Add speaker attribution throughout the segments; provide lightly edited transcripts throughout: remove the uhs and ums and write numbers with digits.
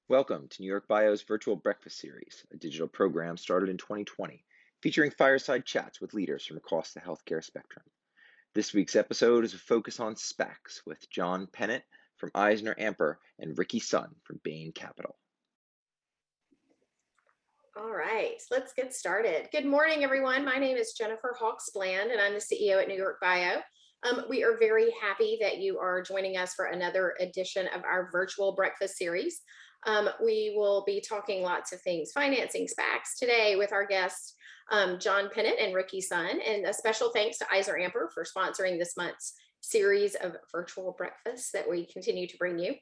Speaker 1: Welcome to NewYorkBIO's virtual breakfast series, a digital program started in 2020, featuring fireside chats with leaders from across the healthcare spectrum. This week's episode is a focus on Spax with John Pennett from Eisner Amper and Ricky Sun from Bain Capital.
Speaker 2: All right, let's get started. Good morning, everyone. My name is Jennifer Hawks Bland, and I'm the CEO at NewYorkBIO. We are very happy that you are joining us for another edition of our virtual breakfast series. We will be talking lots of things, financing Spax today with our guests, John Pennett and Ricky Sun, and a special thanks to Eisner Amper for sponsoring this month's series of virtual breakfasts that we continue to bring you.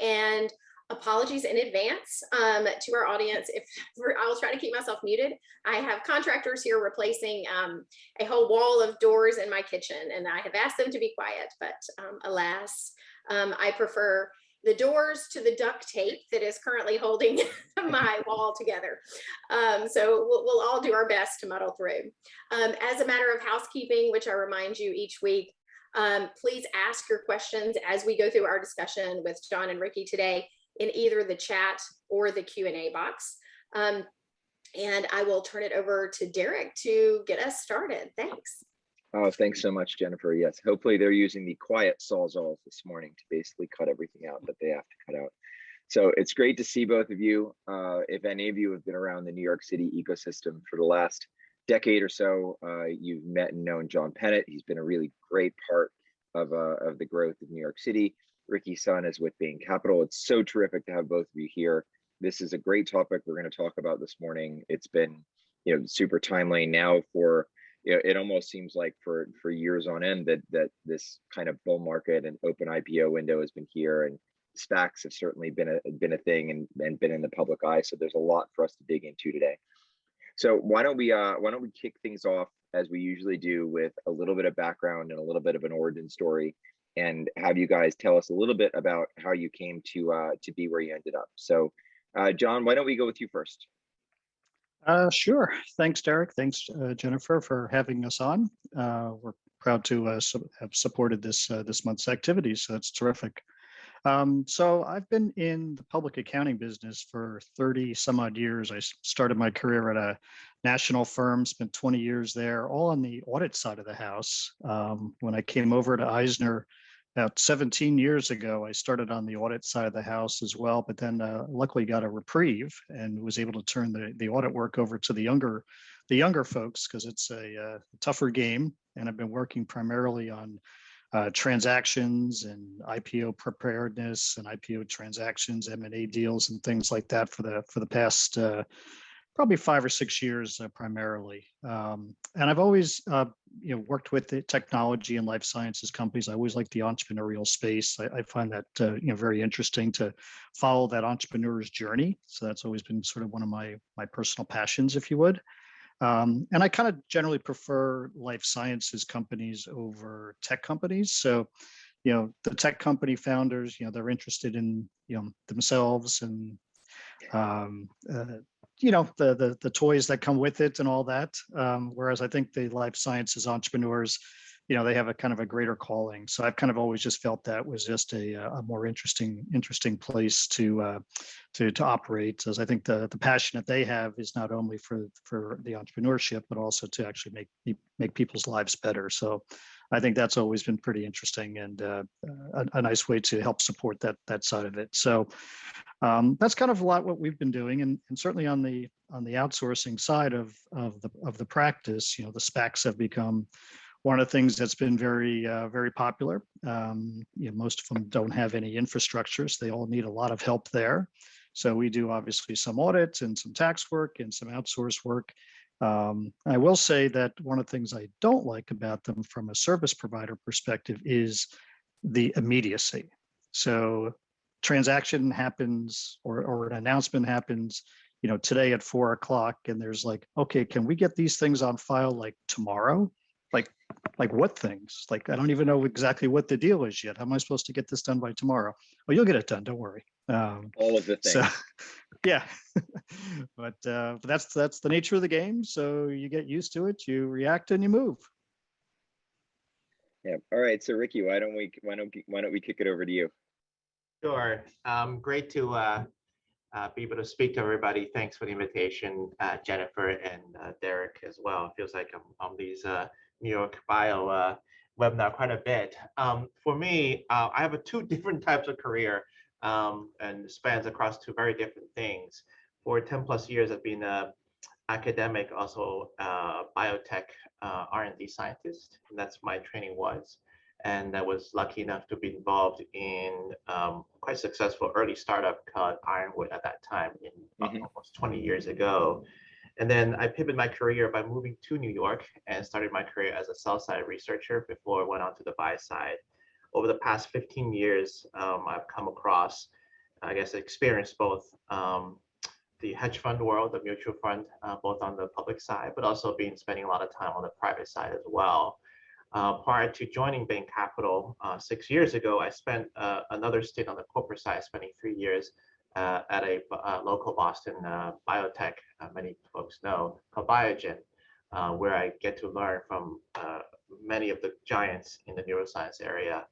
Speaker 2: And apologies in advance to our audience. I'll try to keep myself muted. I have contractors here replacing a whole wall of doors in my kitchen, and I have asked them to be quiet, but alas, I prefer the doors to the duct tape that is currently holding my wall together. So we'll all do our best to muddle through. As a matter of housekeeping, which I remind you each week, please ask your questions as we go through our discussion with John and Ricky today in either the chat or the Q&A box. And I will turn it over to Derek to get us started. Thanks.
Speaker 1: Oh, thanks so much, Jennifer. Yes, hopefully they're using the quiet sawzalls this morning to basically cut everything out that they have to cut out. So it's great to see both of you. If any of you have been around the New York City ecosystem for the last decade or so, you've met and known John Pennett. He's been a really great part of the growth of New York City. Ricky Sun is with Bain Capital. It's so terrific to have both of you here. This is a great topic we're going to talk about this morning. It's been, super timely now for, it almost seems like for years on end that this kind of bull market and open IPO window has been here, and SPACs have certainly been a thing and been in the public eye. So there's a lot for us to dig into today. So why don't we kick things off as we usually do with a little bit of background and a little bit of an origin story, and have you guys tell us a little bit about how you came to be where you ended up. So, John, why don't we go with you first?
Speaker 3: Sure. Thanks, Derek. Thanks, Jennifer, for having us on. We're proud to have supported this month's activities. So that's terrific. So I've been in the public accounting business for 30 some odd years. I started my career at a national firm, spent 20 years there, all on the audit side of the house. When I came over to Eisner about 17 years ago, I started on the audit side of the house as well, but then luckily got a reprieve and was able to turn the audit work over to the younger folks, because it's a tougher game. And I've been working primarily on transactions and IPO preparedness and IPO transactions, M&A deals, and things like that for the past probably 5 or 6 years primarily. And I've always worked with the technology and life sciences companies. I always like the entrepreneurial space. I find that very interesting to follow that entrepreneur's journey. So that's always been sort of one of my personal passions, if you would. And I kind of generally prefer life sciences companies over tech companies. So, the tech company founders, they're interested in, themselves and, the toys that come with it and all that. Whereas I think the life sciences entrepreneurs, they have a kind of a greater calling. So I've kind of always just felt that was just a more interesting place to operate, as I think the passion that they have is not only for the entrepreneurship, but also to actually make people's lives better. So I think that's always been pretty interesting and a nice way to help support that side of it. So that's kind of a lot what we've been doing, and certainly on the outsourcing side of the practice, the SPACs have become one of the things that's been very popular. Most of them don't have any infrastructure, so they all need a lot of help there. So we do obviously some audits and some tax work and some outsource work. I will say that one of the things I don't like about them from a service provider perspective is the immediacy. So transaction happens or an announcement happens, today at 4 o'clock, and there's like, okay, can we get these things on file like tomorrow? Like what things? Like, I don't even know exactly what the deal is yet. How am I supposed to get this done by tomorrow? Well, you'll get it done. Don't worry.
Speaker 1: All of the things.
Speaker 3: So, yeah, but that's the nature of the game. So you get used to it. You react and you move.
Speaker 1: Yeah. All right. So Ricky, why don't we kick it over to you?
Speaker 4: Sure. Great to be able to speak to everybody. Thanks for the invitation, Jennifer and Derek as well. It feels like I'm on these New York Bio webinar quite a bit. For me, I have two different types of career and spans across two very different things. For 10 plus years, I've been an academic, also biotech R&D scientist, and that's my training was. And I was lucky enough to be involved in quite successful early startup called Ironwood at that time, in almost 20 years ago. And then I pivoted my career by moving to New York and started my career as a sell-side researcher before I went on to the buy side. Over the past 15 years, I've come across, I guess, experienced both the hedge fund world, the mutual fund, both on the public side, but also spending a lot of time on the private side as well. Prior to joining Bain Capital 6 years ago, I spent another stint on the corporate side, spending 3 years at a local Boston biotech, many folks know, called Biogen, where I get to learn from many of the giants in the neuroscience area,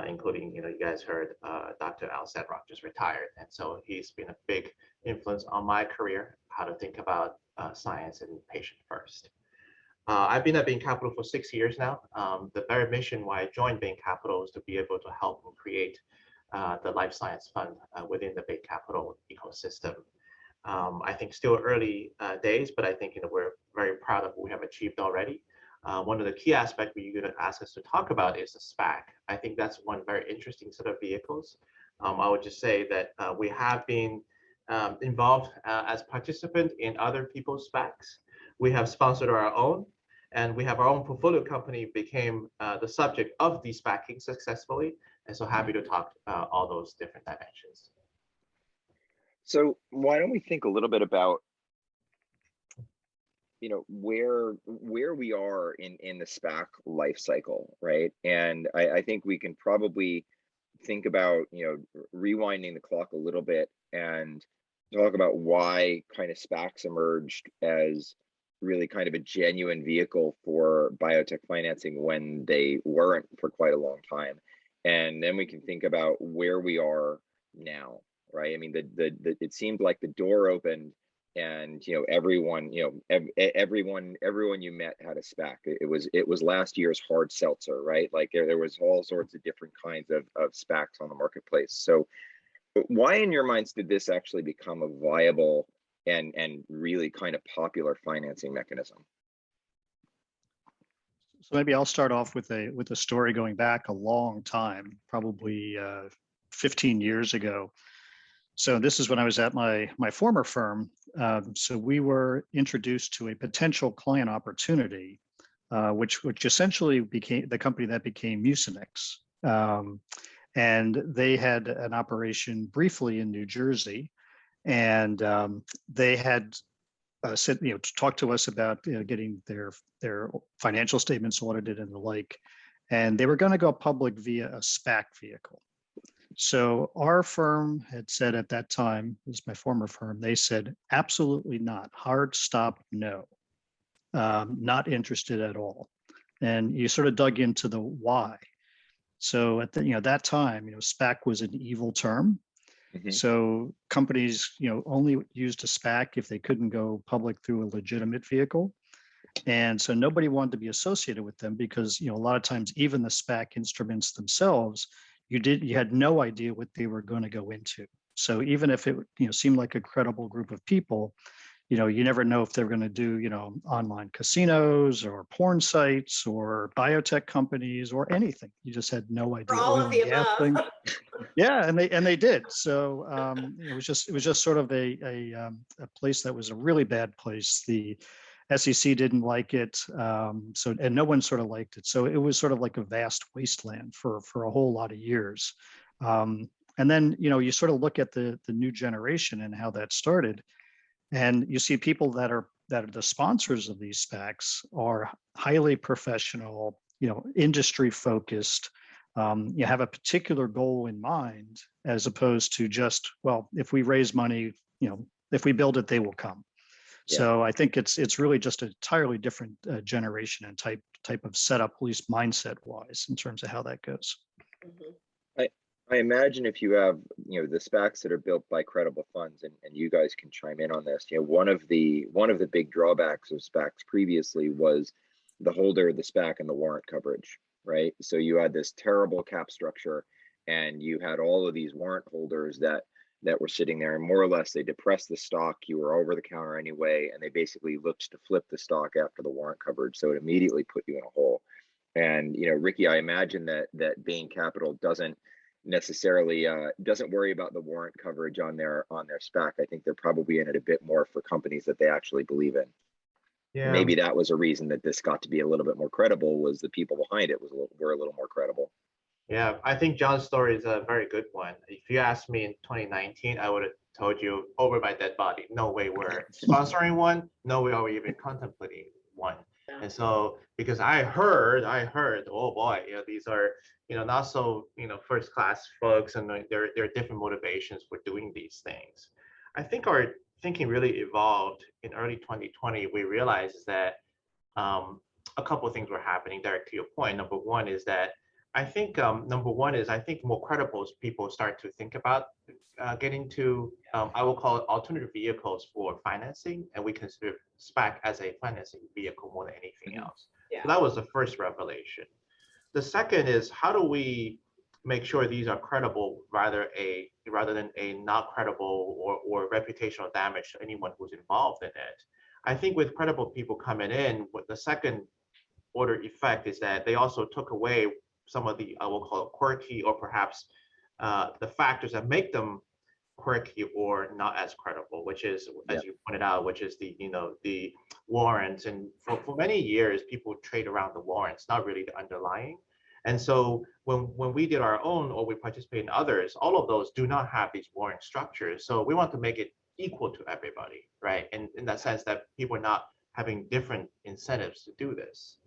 Speaker 4: including, you guys heard Dr. Al Sedrock just retired. And so he's been a big influence on my career, how to think about science and patient first. I've been at Bain Capital for 6 years now. The very mission why I joined Bain Capital is to be able to help and create the life science fund within the Bain Capital ecosystem. I think still early days, but I think we're very proud of what we have achieved already. One of the key aspects you're going to ask us to talk about is the SPAC. I think that's one very interesting set of vehicles. I would just say that we have been involved as participant in other people's SPACs. We have sponsored our own, and we have our own portfolio company became the subject of the SPACing successfully. And so happy to talk all those different dimensions.
Speaker 1: So why don't we think a little bit about, where we are in the SPAC life cycle, right? And I think we can probably think about, rewinding the clock a little bit and talk about why kind of SPACs emerged as really kind of a genuine vehicle for biotech financing when they weren't for quite a long time. And then we can think about where we are now, right? I mean, it seemed like the door opened and, everyone you met had a SPAC. It was last year's hard seltzer, right? Like there was all sorts of different kinds of SPACs on the marketplace. So why in your minds did this actually become a viable and really kind of popular financing mechanism?
Speaker 3: So maybe I'll start off with a story going back a long time, probably 15 years ago. So this is when I was at my former firm. So we were introduced to a potential client opportunity, which essentially became the company that became Mucinex. And they had an operation briefly in New Jersey, and they had said, to talk to us about getting their financial statements audited and the like, and they were going to go public via a SPAC vehicle. So our firm had said at that time, this is my former firm, they said absolutely not, hard stop, no, not interested at all. And you sort of dug into the why. So at that time, SPAC was an evil term. Mm-hmm. So companies, only used a SPAC if they couldn't go public through a legitimate vehicle. And so nobody wanted to be associated with them because, a lot of times, even the SPAC instruments themselves, you had no idea what they were going to go into. So even if it, seemed like a credible group of people, you never know if they're going to do, online casinos or porn sites or biotech companies or anything. You just had no idea.
Speaker 2: For all of the above.
Speaker 3: Yeah, and they did. So it was just sort of a place that was a really bad place. The SEC didn't like it, and no one sort of liked it. So it was sort of like a vast wasteland for a whole lot of years. And then you sort of look at the new generation and how that started. And you see people that are the sponsors of these SPACs are highly professional, industry focused. You have a particular goal in mind, as opposed to just, well, if we raise money, if we build it, they will come. Yeah. So I think it's really just an entirely different generation and type of setup, at least mindset wise, in terms of how that goes.
Speaker 2: Mm-hmm.
Speaker 1: I imagine if you have, the SPACs that are built by credible funds, and you guys can chime in on this, one of the big drawbacks of SPACs previously was the holder of the SPAC and the warrant coverage, right? So you had this terrible cap structure, and you had all of these warrant holders that were sitting there, and more or less they depressed the stock. You were over the counter anyway, and they basically looked to flip the stock after the warrant coverage. So it immediately put you in a hole. And Ricky, I imagine that Bain Capital doesn't necessarily doesn't worry about the warrant coverage on their SPAC. I think they're probably in it a bit more for companies that they actually believe in.
Speaker 4: Yeah.
Speaker 1: Maybe that was a reason that this got to be a little bit more credible, was the people behind it were a little more credible.
Speaker 4: Yeah, I think John's story is a very good one. If you asked me in 2019, I would have told you over my dead body, no way we're sponsoring one, no way are we even contemplating one. And so, because I heard, oh boy, these are, not so, first class folks, and there are different motivations for doing these things. I think our thinking really evolved in early 2020. We realized that a couple of things were happening. Derek, to your point, number one is that I think more credible people start to think about getting to, I will call it alternative vehicles for financing, and we consider SPAC as a financing vehicle more than anything else.
Speaker 2: Yeah.
Speaker 4: So that was the first revelation. The second is, how do we make sure these are credible rather than a not credible or reputational damage to anyone who's involved in it? I think with credible people coming in, what the second order effect is that they also took away some of the, I will call it quirky, or perhaps the factors that make them quirky or not as credible, which is, as you pointed out, which is the warrants. And for many years, people trade around the warrants, not really the underlying. And so when we did our own, or we participate in others, all of those do not have these warrant structures. So we want to make it equal to everybody, right? And in that sense that people are not having different incentives to do this.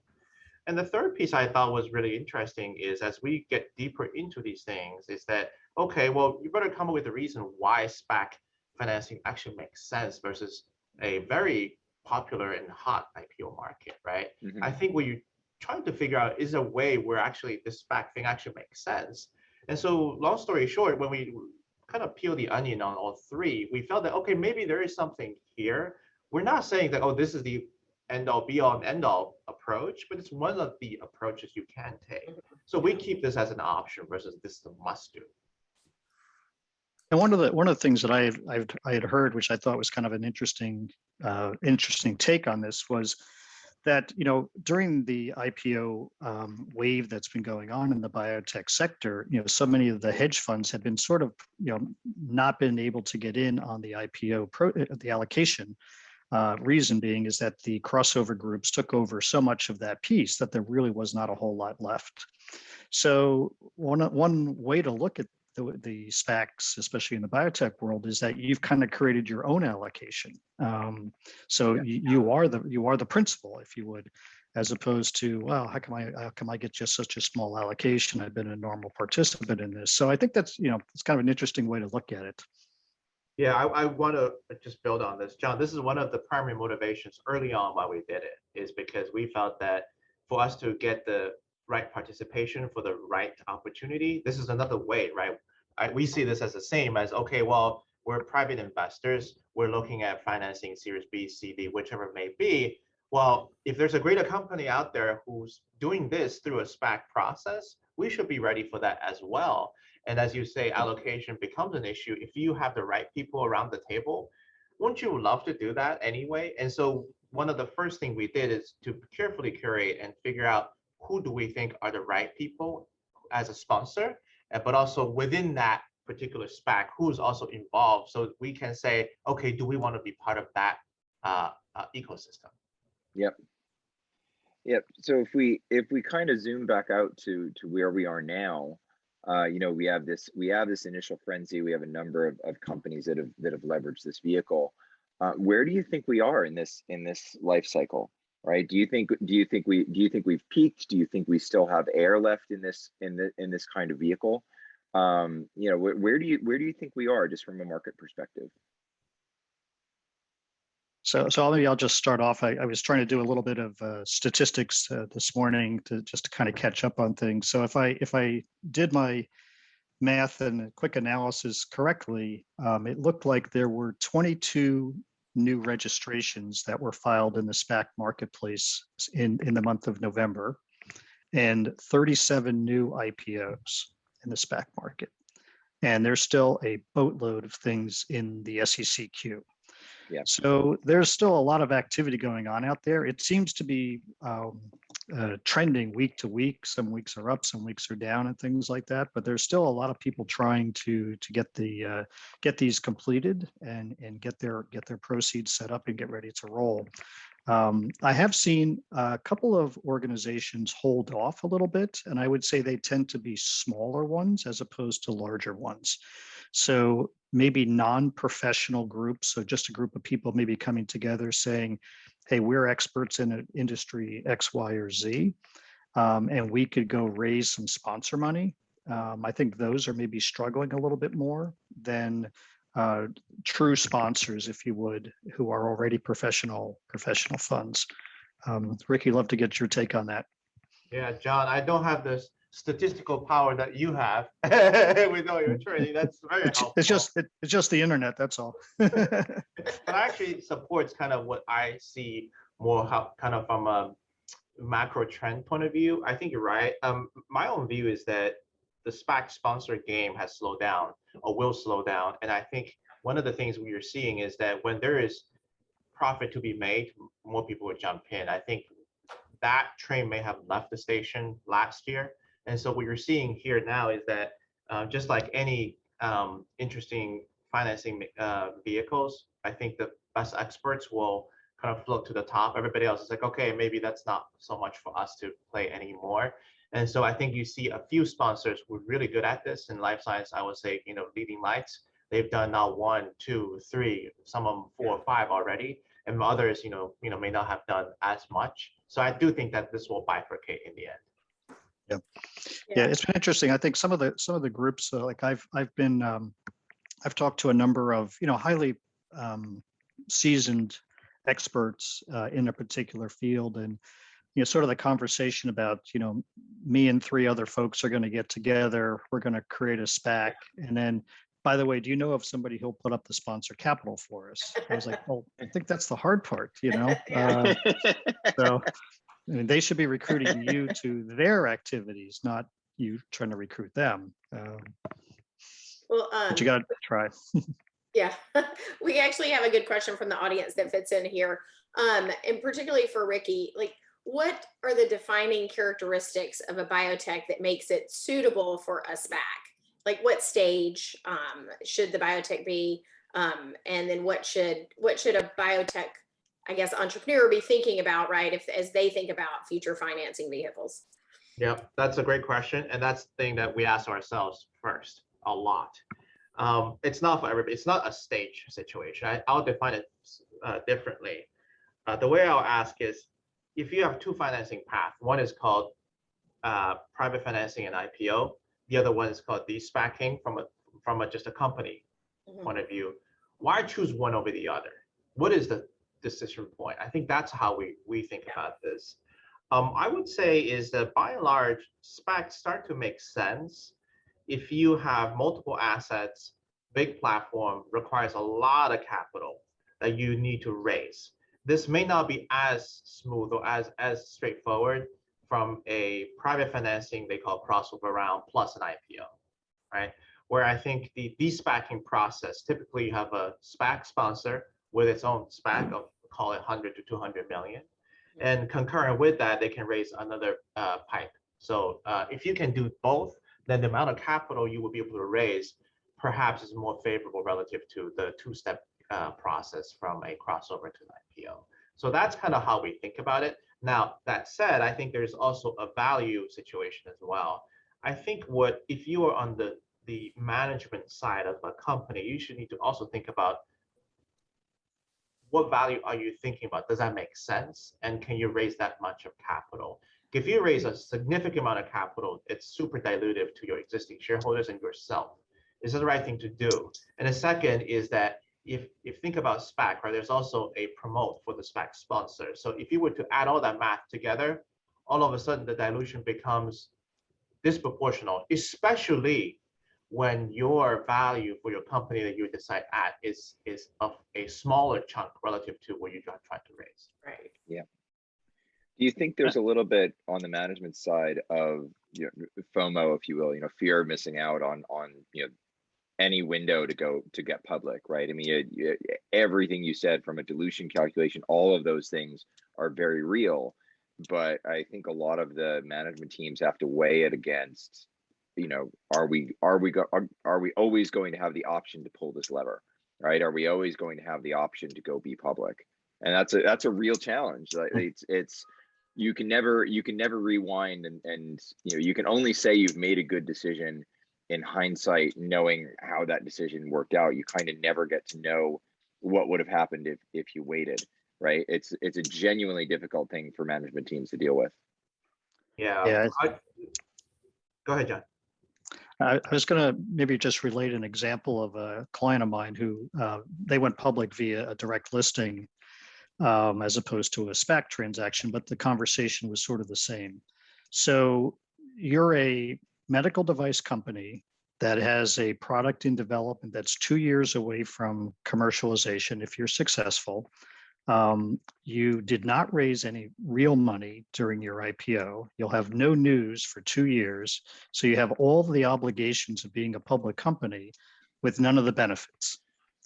Speaker 4: And the third piece I thought was really interesting is, as we get deeper into these things, is that, okay, well, you better come up with a reason why SPAC financing actually makes sense versus a very popular and hot IPO market, right?
Speaker 1: Mm-hmm.
Speaker 4: I think what you're trying to figure out is a way where actually this SPAC thing actually makes sense. And so, long story short, when we kind of peel the onion on all three, we felt that, okay, maybe there is something here. We're not saying that, oh, this is the end all be all and end all approach, but it's one of the approaches you can take. So we keep this as an option versus this is a must do.
Speaker 3: And one of the things that I had heard, which I thought was kind of an interesting take on this, was that during the IPO wave that's been going on in the biotech sector, so many of the hedge funds had been sort of not been able to get in on the IPO the allocation. Reason being is that the crossover groups took over so much of that piece that there really was not a whole lot left. So one way to look at the SPACs, especially in the biotech world, is that you've kind of created your own allocation. You are the principal, if you would, as opposed to, well, how come I get just such a small allocation? I've been a normal participant in this. So I think that's it's kind of an interesting way to look at it.
Speaker 4: Yeah, I want to just build on this, John. This is one of the primary motivations early on why we did it, is because we felt that for us to get the right participation for the right opportunity, this is another way, right? We see this as the same as, okay, well, we're private investors. We're looking at financing Series B, C, D, whichever it may be. Well, if there's a greater company out there who's doing this through a SPAC process, we should be ready for that as well. And as you say, allocation becomes an issue. If you have the right people around the table, wouldn't you love to do that anyway? And so one of the first things we did is to carefully curate and figure out who do we think are the right people as a sponsor, but also within that particular SPAC, who's also involved, so we can say, okay, do we want to be part of that ecosystem?
Speaker 1: Yep. So if we kind of zoom back out to where we are now, we have this initial frenzy. We have a number of companies that have leveraged this vehicle. Where do you think we are in this life cycle? Right? Do you think we've peaked? Do you think we still have air left in this kind of vehicle? Where do you think we are, just from a market perspective?
Speaker 3: So maybe I'll just start off. I was trying to do a little bit of statistics this morning to just kind of catch up on things. So if I did my math and a quick analysis correctly, it looked like there were 22 new registrations that were filed in the SPAC marketplace in the month of November, and 37 new IPOs in the SPAC market. And there's still a boatload of things in the SEC queue.
Speaker 1: Yeah.
Speaker 3: So there's still a lot of activity going on out there. It seems to be trending week to week. Some weeks are up, some weeks are down, and things like that. But there's still a lot of people trying to get these completed and get their proceeds set up and get ready to roll. I have seen a couple of organizations hold off a little bit, and I would say they tend to be smaller ones as opposed to larger ones. So maybe non-professional groups, so just a group of people maybe coming together saying, hey, we're experts in an industry X, Y, or Z, and we could go raise some sponsor money. I think those are maybe struggling a little bit more than true sponsors, if you would, who are already professional funds. Ricky, love to get your take on that.
Speaker 4: Yeah, John, I don't have this statistical power that you have with all your training. That's very helpful.
Speaker 3: It's just the internet, that's all.
Speaker 4: But actually supports kind of what I see more kind of from a macro trend point of view. I think you're right. My own view is that the SPAC sponsor game has slowed down or will slow down. And I think one of the things we are seeing is that when there is profit to be made, more people will jump in. I think that train may have left the station last year. And so what you're seeing here now is that just like any interesting financing vehicles, I think the best experts will kind of float to the top. Everybody else is like, okay, maybe that's not so much for us to play anymore. And so I think you see a few sponsors who are really good at this in life science. I would say, leading lights. They've done now 1, 2, 3, some of them 4 or 5 already, and others, may not have done as much. So I do think that this will bifurcate in the end.
Speaker 3: Yeah, it's been interesting. I think some of the groups, like I've talked to a number of highly seasoned experts in a particular field, and sort of the conversation about me and 3 other folks are going to get together. We're going to create a SPAC, and then, by the way, do you know of somebody who'll put up the sponsor capital for us? I was like, well, I think that's the hard part, So. I mean, they should be recruiting you to their activities, not you trying to recruit them. But you got to try.
Speaker 2: Yeah, we actually have a good question from the audience that fits in here. And particularly for Ricky, like, what are the defining characteristics of a biotech that makes it suitable for a SPAC? Like, what stage should the biotech be? And then what should a biotech, I guess, entrepreneur be thinking about, right, as they think about future financing vehicles?
Speaker 4: Yeah, that's a great question. And that's the thing that we ask ourselves first a lot. It's not for everybody. It's not a stage situation. I'll define it differently. The way I'll ask is, if you have 2 financing paths, one is called private financing and IPO. The other one is called de-SPACing from just a company point of view. Why choose one over the other? What is the decision point? I think that's how we think about this. I would say is that by and large, SPACs start to make sense if you have multiple assets. Big platform requires a lot of capital that you need to raise. This may not be as smooth or as straightforward from a private financing they call crossover round plus an IPO, right? Where I think the de-SPACing process, typically you have a SPAC sponsor with its own SPAC of, call it 100 to 200 million. And concurrent with that, they can raise another pipe. So if you can do both, then the amount of capital you will be able to raise perhaps is more favorable relative to the 2-step process from a crossover to an IPO. So that's kind of how we think about it. Now, that said, I think there's also a value situation as well. I think if you are on the management side of a company, you should need to also think about what value are you thinking about? Does that make sense? And can you raise that much of capital? If you raise a significant amount of capital, it's super dilutive to your existing shareholders and yourself. Is it the right thing to do? And the second is that if you think about SPAC, right, there's also a promote for the SPAC sponsor. So if you were to add all that math together, all of a sudden the dilution becomes disproportional, especially when your value for your company that you decide at is of a smaller chunk relative to what you're trying to raise.
Speaker 2: Right.
Speaker 1: Yeah. Do you think there's a little bit on the management side of, FOMO, if you will, fear of missing out on any window to get public, right? I mean, everything you said from a dilution calculation, all of those things are very real, but I think a lot of the management teams have to weigh it against, are we always going to have the option to pull this lever, right? Are we always going to have the option to go be public? And that's a real challenge. It's you can never rewind, and you can only say you've made a good decision in hindsight, knowing how that decision worked out. You kind of never get to know what would have happened if you waited, right? It's a genuinely difficult thing for management teams to deal with.
Speaker 4: Yeah. Go ahead, John.
Speaker 3: I was going to maybe just relate an example of a client of mine who they went public via a direct listing as opposed to a SPAC transaction, but the conversation was sort of the same. So you're a medical device company that has a product in development that's 2 years away from commercialization. If you're successful, you did not raise any real money during your IPO. You'll have no news for 2 years. So you have all the obligations of being a public company with none of the benefits.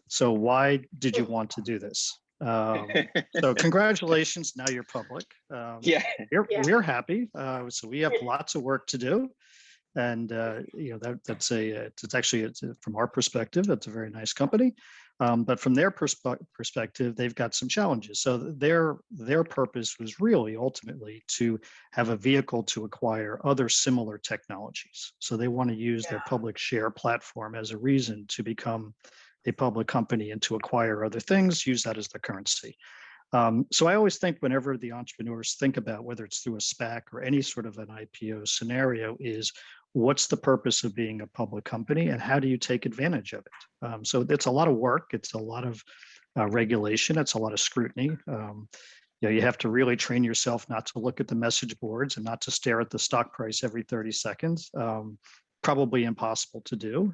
Speaker 3: So why did you want to do this? So congratulations, now you're public.
Speaker 1: Yeah,
Speaker 3: we're happy. So we have lots of work to do. And it's actually from our perspective, it's a very nice company. But from their perspective, they've got some challenges. So their purpose was really ultimately to have a vehicle to acquire other similar technologies. So they want to use their public share platform as a reason to become a public company and to acquire other things, use that as the currency. So I always think whenever the entrepreneurs think about whether it's through a SPAC or any sort of an IPO scenario is, what's the purpose of being a public company and how do you take advantage of it? So it's a lot of work. It's a lot of regulation. It's a lot of scrutiny. You have to really train yourself not to look at the message boards and not to stare at the stock price every 30 seconds. Probably impossible to do.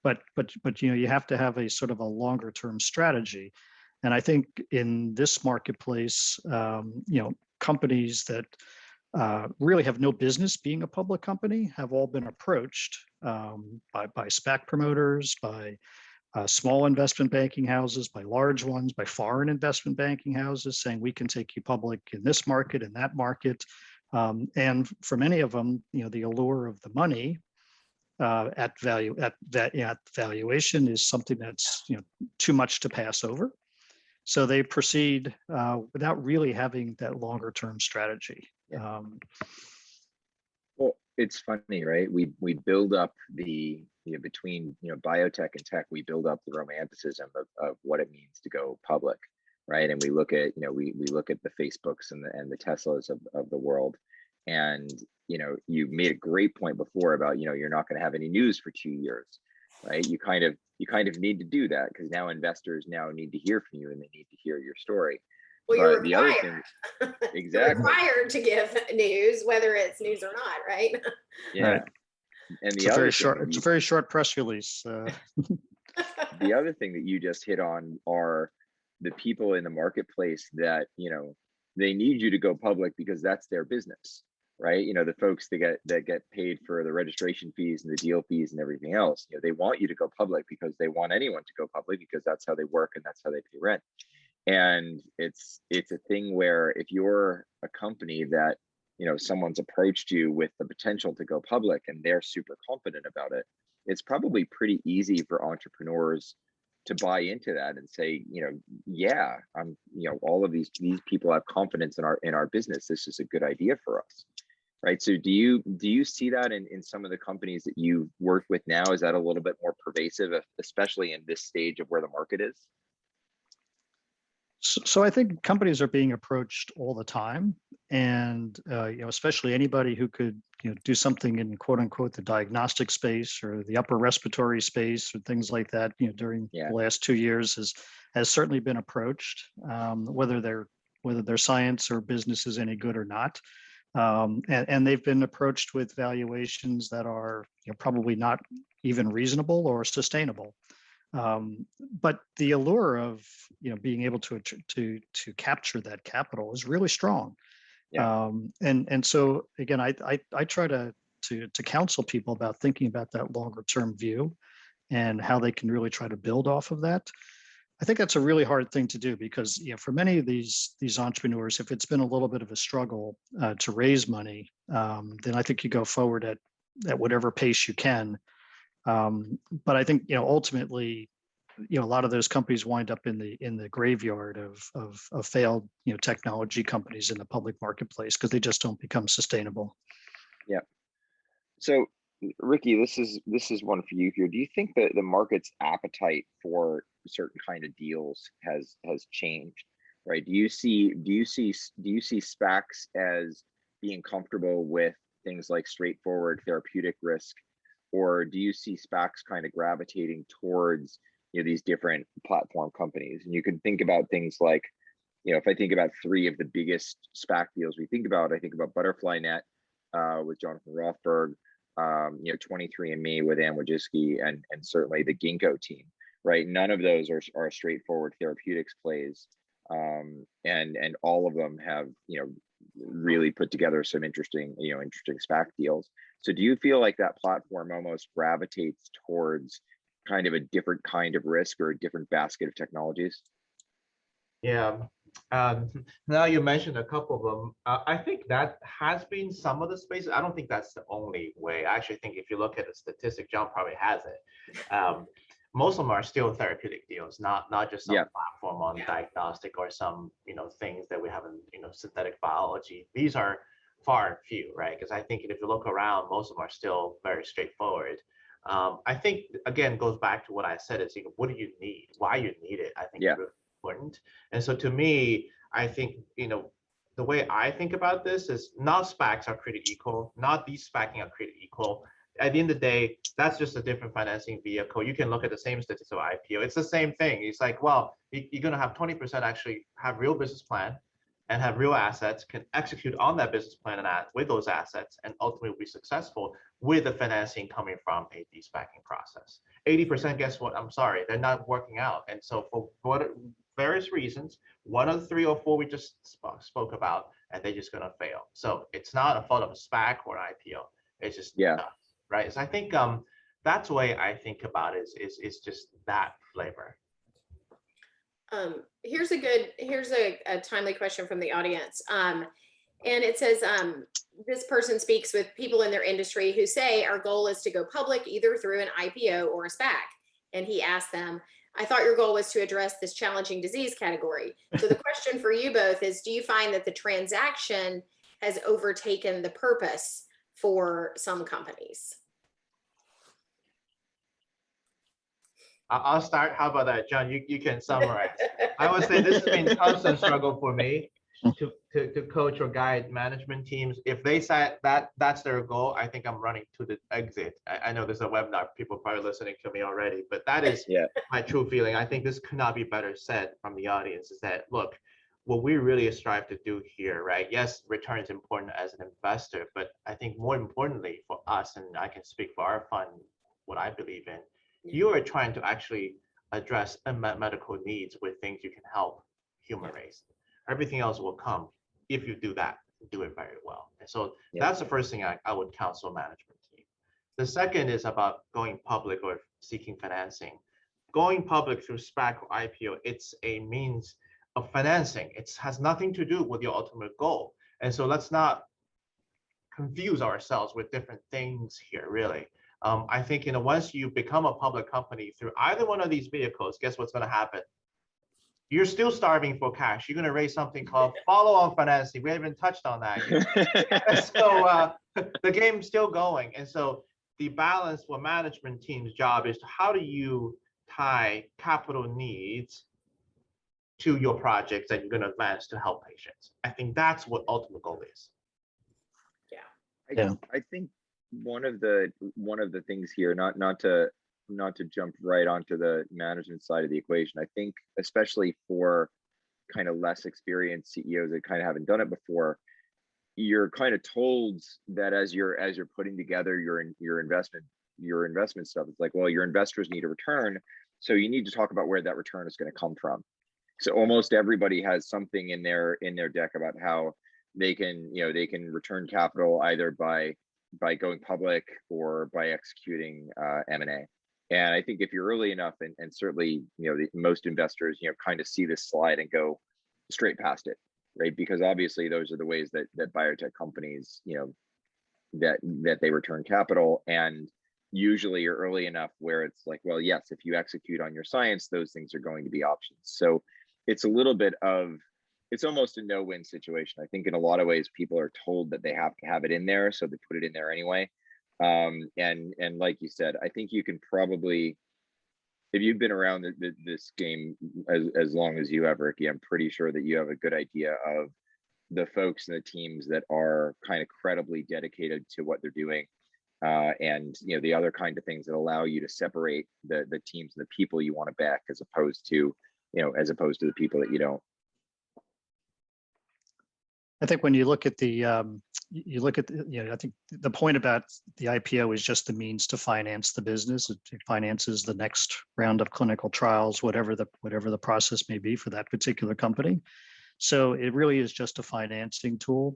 Speaker 3: But you have to have a sort of a longer term strategy. And I think in this marketplace, companies that really have no business being a public company have all been approached by SPAC promoters, by small investment banking houses, by large ones, by foreign investment banking houses saying we can take you public in this market, in that market. And for many of them, the allure of the money at valuation is something that's too much to pass over. So they proceed without really having that longer term strategy.
Speaker 1: Well, it's funny, right? We build up the between biotech and tech, we build up the romanticism of what it means to go public, right? And we look at we look at the Facebooks and the Teslas of the world. And you made a great point before about you're not going to have any news for 2 years, right? You kind of need to do that because now investors need to hear from you and they need to hear your story.
Speaker 2: Well,
Speaker 1: but
Speaker 2: you're required.
Speaker 1: The other thing, exactly,
Speaker 2: you're required to give news, whether it's news or not, right?
Speaker 1: Yeah. Right. And
Speaker 3: it's a very short press release.
Speaker 1: The other thing that you just hit on are the people in the marketplace that they need you to go public because that's their business, right? The folks that get paid for the registration fees and the deal fees and everything else. They want you to go public because they want anyone to go public because that's how they work and that's how they pay rent. And it's a thing where if you're a company that someone's approached you with the potential to go public and they're super confident about it, it's probably pretty easy for entrepreneurs to buy into that and say, yeah, I'm, all of these people have confidence in our business. This is a good idea for us, right? So do you see that in some of the companies that you work with now? Is that a little bit more pervasive, especially in this stage of where the market is?
Speaker 3: So I think companies are being approached all the time, and especially anybody who could do something in quote unquote the diagnostic space or the upper respiratory space or things like that. During the last 2 years has certainly been approached, whether their science or business is any good or not, and they've been approached with valuations that are probably not even reasonable or sustainable. But the allure of being able to capture that capital is really strong.
Speaker 1: Yeah.
Speaker 3: And so again, I try to counsel people about thinking about that longer term view and how they can really try to build off of that. I think that's a really hard thing to do because for many of these entrepreneurs, if it's been a little bit of a struggle to raise money, then I think you go forward at whatever pace you can. But I think ultimately, a lot of those companies wind up in the graveyard of failed technology companies in the public marketplace because they just don't become sustainable.
Speaker 1: Yeah. So Ricky, this is one for you here. Do you think that the market's appetite for certain kind of deals has changed? Right? Do you see SPACs as being comfortable with things like straightforward therapeutic risk, or do you see SPACs kind of gravitating towards these different platform companies? And you can think about things like, if I think about three of the biggest SPAC deals I think about Butterfly Net with Jonathan Rothberg, 23andMe with Ann Wojcicki, and certainly the Ginkgo team, right? None of those are straightforward therapeutics plays, and all of them have really put together some interesting SPAC deals. So do you feel like that platform almost gravitates towards kind of a different kind of risk or a different basket of technologies?
Speaker 4: Yeah. Now you mentioned a couple of them. I think that has been some of the spaces. I don't think that's the only way. I actually think if you look at the statistic, John probably has it. Most of them are still therapeutic deals, not just some platform on diagnostic or some things that we have in synthetic biology. These are far and few, right? Because I think if you look around, most of them are still very straightforward. I think again goes back to what I said is what do you need? Why you need it? I think is really important. And so to me, I think the way I think about this is not SPACs are created equal, not these SPACing are created equal. At the end of the day, that's just a different financing vehicle. You can look at the same statistics of IPO. It's the same thing. It's like, well, you're going to have 20% actually have real business plan and have real assets, can execute on that business plan and with those assets, and ultimately be successful with the financing coming from a de-SPACing process. 80%, guess what? I'm sorry, they're not working out. And so for various reasons, one of the 3 or 4 we just spoke about, and they're just going to fail. So it's not a fault of a SPAC or an IPO. It's just right. So I think that's the way I think about it is just that flavor.
Speaker 2: Here's a timely question from the audience. And it says, this person speaks with people in their industry who say our goal is to go public either through an IPO or a SPAC. And he asked them, I thought your goal was to address this challenging disease category. So the question for you both is, do you find that the transaction has overtaken the purpose for some companies?
Speaker 4: I'll start. How about that, John? You can summarize. I would say this has been a constant struggle for me to coach or guide management teams. If they say that's their goal, I think I'm running to the exit. I know there's a webinar, people probably listening to me already, but that is my true feeling. I think this could not be better said from the audience, is that, look, what we really strive to do here, right? Yes, return is important as an investor, but I think more importantly for us, and I can speak for our fund, what I believe in, you are trying to actually address unmet medical needs with things you can help human race. Everything else will come if you do that, do it very well. And so that's the first thing I would counsel management team. The second is about going public or seeking financing. Going public through SPAC or IPO, it's a means of financing. It has nothing to do with your ultimate goal. And so let's not confuse ourselves with different things here, really. I think once you become a public company through either one of these vehicles, guess what's going to happen? You're still starving for cash. You're going to raise something called follow-on financing. We haven't touched on that yet. So the game's still going. And so the balance for management team's job is how do you tie capital needs to your projects that you're going to advance to help patients? I think that's what ultimate goal is.
Speaker 1: I think one of the things here, not to jump right onto the management side of the equation, I think especially for kind of less experienced CEOs that kind of haven't done it before, you're kind of told that as you're putting together your investment your investment stuff, it's like, well, your investors need a return, so you need to talk about where that return is going to come from. So almost everybody has something in their deck about how they can, they can return capital either by going public or by executing M&A. And I think if you're early enough, and certainly, most investors, kind of see this slide and go straight past it, right? Because obviously those are the ways that biotech companies, that they return capital. And usually you're early enough where it's like, well, yes, if you execute on your science, those things are going to be options. So it's a little bit of, it's almost a no-win situation. I think in a lot of ways, people are told that they have to have it in there, so they put it in there anyway. And like you said, I think you can probably, if you've been around this game as long as you have, Ricky, I'm pretty sure that you have a good idea of the folks and the teams that are kind of credibly dedicated to what they're doing, and the other kind of things that allow you to separate the teams and the people you want to back, as opposed to the people that you don't.
Speaker 3: I think when you look at the, I think the point about the IPO is just the means to finance the business. It finances the next round of clinical trials, whatever the process may be for that particular company. So it really is just a financing tool.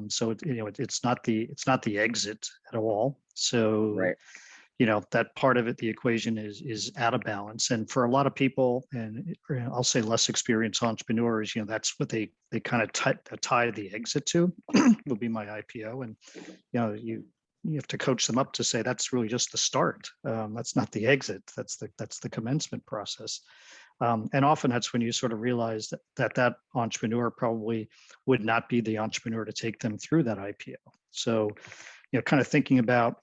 Speaker 3: So it's not the exit at all. So
Speaker 1: Right.
Speaker 3: That part of it, the equation is out of balance. And for a lot of people, and I'll say less experienced entrepreneurs, that's what they kind of tie the exit to, will be my IPO. And, you have to coach them up to say, that's really just the start. That's not the exit. That's the commencement process. And often that's when you sort of realize that entrepreneur probably would not be the entrepreneur to take them through that IPO. So, kind of thinking about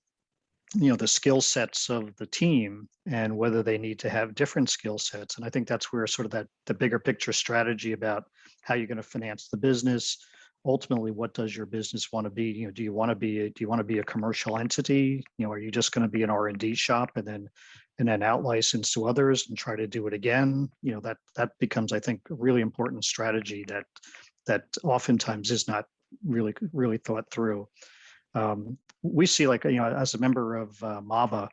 Speaker 3: the skill sets of the team and whether they need to have different skill sets. And I think that's where sort of the bigger picture strategy about how you're going to finance the business. Ultimately, what does your business want to be? Do you want to be a commercial entity? Are you just going to be an R&D shop and then out license to others and try to do it again? That becomes, I think, a really important strategy that oftentimes is not really thought through. We see, like, as a member of MABA,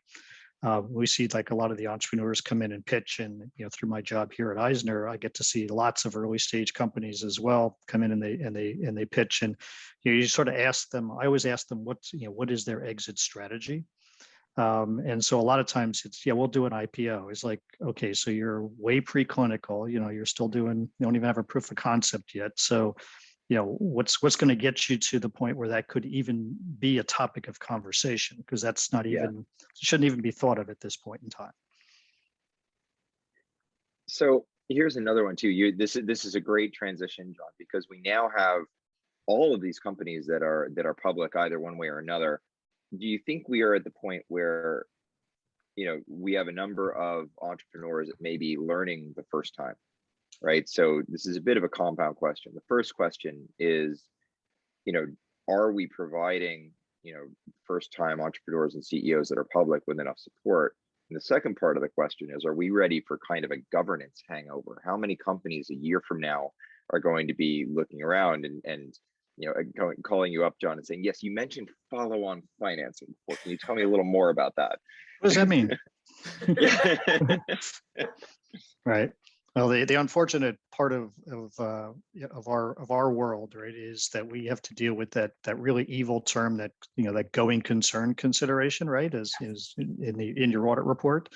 Speaker 3: we see like a lot of the entrepreneurs come in and pitch, and through my job here at Eisner, I get to see lots of early stage companies as well come in and they pitch, and you sort of ask them. I always ask them what is their exit strategy, and so a lot of times it's we'll do an IPO. It's like, okay, so you're way preclinical, you're still doing, you don't even have a proof of concept yet, so what's going to get you to the point where that could even be a topic of conversation, because that's not even, shouldn't even be thought of at this point in time.
Speaker 1: So here's another one too. This is a great transition, John, because we now have all of these companies that are public either one way or another. Do you think we are at the point where we have a number of entrepreneurs that may be learning the first time? Right. So this is a bit of a compound question. The first question is, are we providing, first time entrepreneurs and CEOs that are public with enough support? And the second part of the question is, are we ready for kind of a governance hangover? How many companies a year from now are going to be looking around and calling you up, John, and saying, yes, you mentioned follow-on financing before. Can you tell me a little more about that?
Speaker 3: What does that mean? Right. Well, the unfortunate part of our world, right, is that we have to deal with that really evil term that that going concern consideration, right, is in your audit report.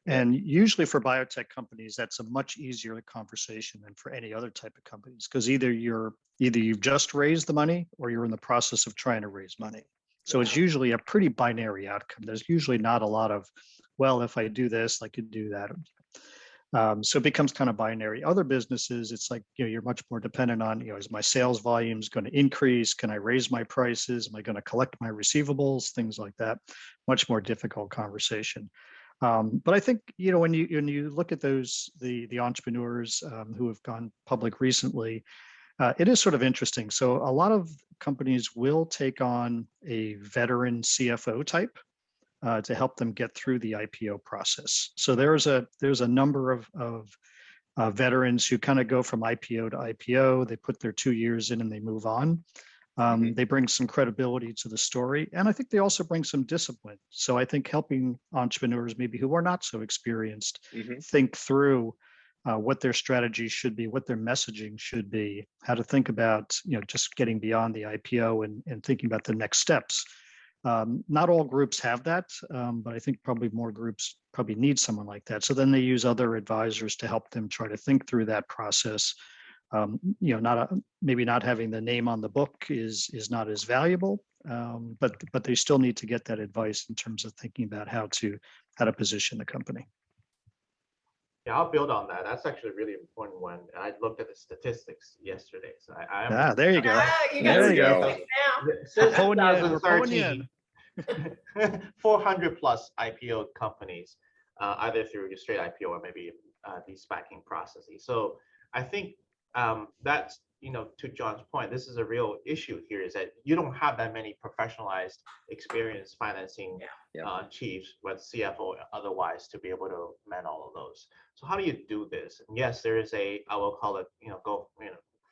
Speaker 3: And usually for biotech companies, that's a much easier conversation than for any other type of companies, because either you've just raised the money or you're in the process of trying to raise money. So it's usually a pretty binary outcome. There's usually not a lot of, well, if I do this, I could do that. So it becomes kind of binary. Other businesses, it's like, you're much more dependent on, is my sales volumes going to increase? Can I raise my prices? Am I going to collect my receivables? Things like that. Much more difficult conversation. But I think, when you look at the entrepreneurs who have gone public recently, it is sort of interesting. So a lot of companies will take on a veteran CFO type to help them get through the IPO process. So there's a number of veterans who kind of go from IPO to IPO. They put their 2 years in and they move on. They bring some credibility to the story, and I think they also bring some discipline. So I think helping entrepreneurs maybe who are not so experienced think through what their strategy should be, what their messaging should be, how to think about, just getting beyond the IPO and thinking about the next steps. Not all groups have that, but I think probably more groups probably need someone like that. So then they use other advisors to help them try to think through that process. Maybe not having the name on the book is not as valuable, but they still need to get that advice in terms of thinking about how to position the company.
Speaker 4: Yeah, I'll build on that. That's actually a really important one. I looked at the statistics yesterday, so I
Speaker 3: there you go.
Speaker 2: You got
Speaker 1: There we go.
Speaker 2: now.
Speaker 4: Since
Speaker 3: We're pulling you
Speaker 4: 2013, 400 plus IPO companies, either through your straight IPO or maybe these SPACing processes. So I think that's, to John's point, this is a real issue here, is that you don't have that many professionalized, experienced financing chiefs, whether CFO or otherwise, to be able to man all of those. So how do you do this? And yes, there is I will call it,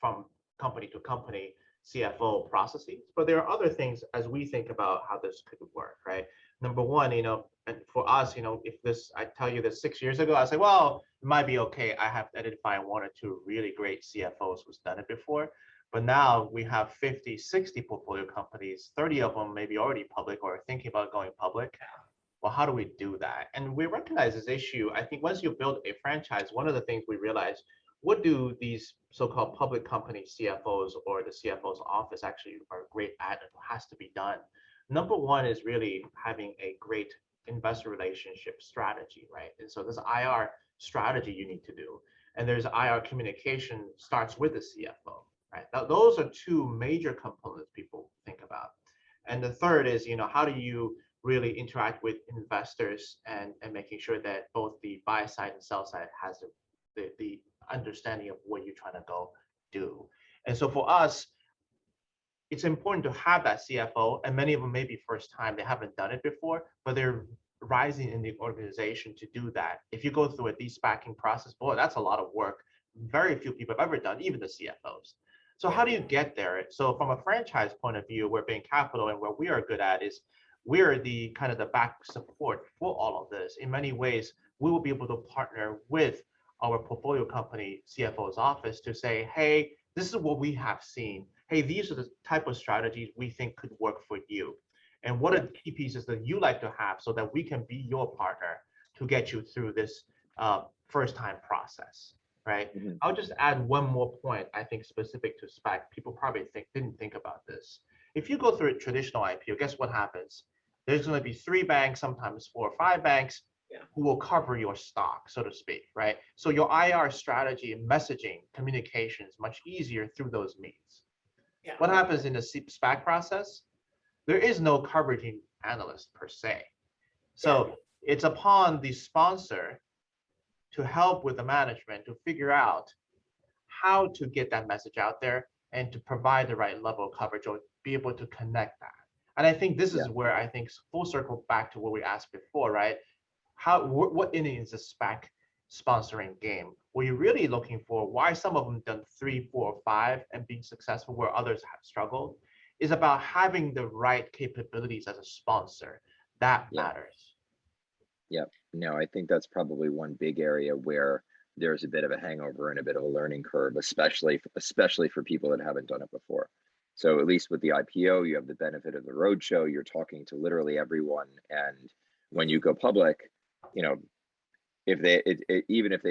Speaker 4: from company to company CFO processes, but there are other things as we think about how this could work, right? Number one, and for us, if I tell you this 6 years ago, I say, well, it might be okay. I have identified 1 or 2 really great CFOs who's done it before, but now we have 50, 60 portfolio companies, 30 of them maybe already public or thinking about going public. Well, how do we do that? And we recognize this issue. I think once you build a franchise, one of the things we realize, what do these so-called public company CFOs or the CFO's office actually are great at and has to be done? Number one is really having a great investor relationship strategy, right? And so there's IR strategy you need to do. And there's IR communication starts with the CFO, right? Those are 2 major components people think about. And the third is, how do you really interact with investors and making sure that both the buy side and sell side has the understanding of what you're trying to go do. And so for us, it's important to have that CFO, and many of them may be first time, they haven't done it before, but they're rising in the organization to do that. If you go through a de-SPACing process, boy, that's a lot of work. Very few people have ever done, even the CFOs. So how do you get there? So from a franchise point of view, where Bain Capital and where we are good at is we're the kind of the back support for all of this. In many ways, we will be able to partner with our portfolio company CFO's office to say, hey, this is what we have seen. Hey, these are the type of strategies we think could work for you. And what are the key pieces that you like to have so that we can be your partner to get you through this first time process, right? I'll just add one more point, I think specific to SPAC. People probably didn't think about this. If you go through a traditional IPO, guess what happens? There's going to be 3 banks, sometimes 4 or 5 banks who will cover your stock, so to speak, right? So your IR strategy and messaging, communication is much easier through those means. What happens in the SPAC process? There is no coverage analyst per se. So it's upon the sponsor to help with the management to figure out how to get that message out there and to provide the right level of coverage or be able to connect that. And I think this is where I think full circle back to what we asked before, right? What inning is the SPAC sponsoring game? What you're really looking for, why some of them done 3, 4, 5 and being successful where others have struggled, is about having the right capabilities as a sponsor. That matters.
Speaker 1: Yeah, no, I think that's probably one big area where there's a bit of a hangover and a bit of a learning curve, especially for people that haven't done it before. So at least with the IPO, you have the benefit of the roadshow. You're talking to literally everyone, and when you go public, even if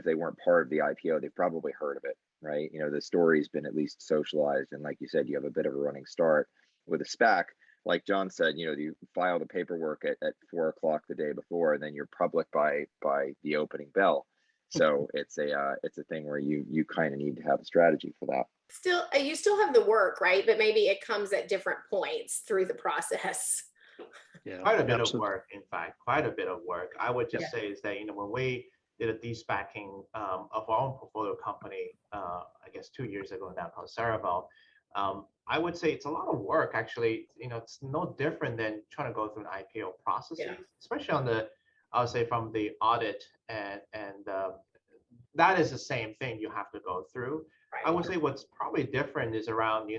Speaker 1: they weren't part of the IPO, they've probably heard of it, right? The story's been at least socialized, and like you said, you have a bit of a running start. With a SPAC, like John said, you file the paperwork at 4 o'clock the day before, and then you're public by the opening bell. So it's a thing where you kind of need to have a strategy for that.
Speaker 2: You still have the work, right? But maybe it comes at different points through the process.
Speaker 3: Yeah,
Speaker 4: quite a bit of work, in fact, quite a bit of work. I would just say is that, when we did a de-SPACing of our own portfolio company, I guess 2 years ago now, called Cerevel, I would say it's a lot of work, actually. It's no different than trying to go through an IPO process, especially on I would say from the audit and that is the same thing you have to go through. I would say what's probably different is around,